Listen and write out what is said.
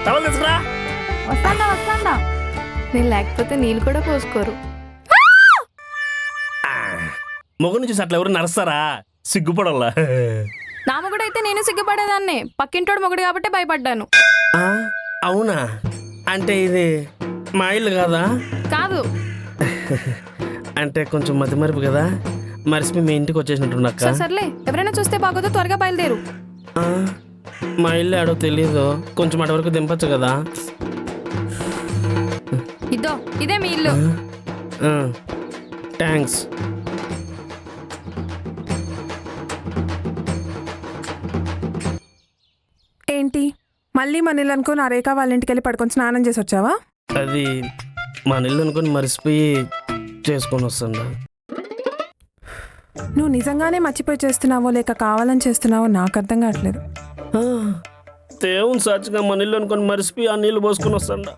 Towel తీసుకురా. వస్తాండా నేను లేకపోతే నీళ్ళు కూడా పోసుకోరు. మొగ నుంచి అట్లా ఎవరు నడుస్తారా? సిగ్గుపడల్లా. నా మొగుడైతే నేను సిగ్గుపడేదాన్నే. పక్కింటోడు మొగుడు కాబట్టి భయపడ్డాను. అవునా? అంటే ఇది మా ఇల్లు కాదా? కాదు. అంటే కొంచెం మతిమరుపు కదా, మరిసిపోయి మీ ఇంటికి వచ్చేసినట్టున్నాక. సర్లే, ఎవరైనా చూస్తే బాగోదో త్వరగా బయలుదేరు. మా ఇల్లు ఆడో తెలీదు, కొంచెం అటు వరకు దింపచ్చు కదా. ఇదో ఇదే మీ ఇల్లు. థ్యాంక్స్. ఏంటి మళ్ళీ మన ఇల్లు అనుకుని ఆ రేఖ వాళ్ళ ఇంటికి వెళ్ళి పడుకొని స్నానం చేసి వచ్చావా? అది మా ఇల్లు అనుకుని మరిసిపోయి చేసుకొని వస్తుందా. నువ్వు నిజంగానే మర్చిపోయి చేస్తున్నావో లేక కావాలని చేస్తున్నావో నాకు అర్థం కావట్లేదు. దేవుని సాక్షిగా మన ఇల్లు అనుకుని మరిసిపోయి ఆ నీళ్ళు పోసుకొని వస్తుందా.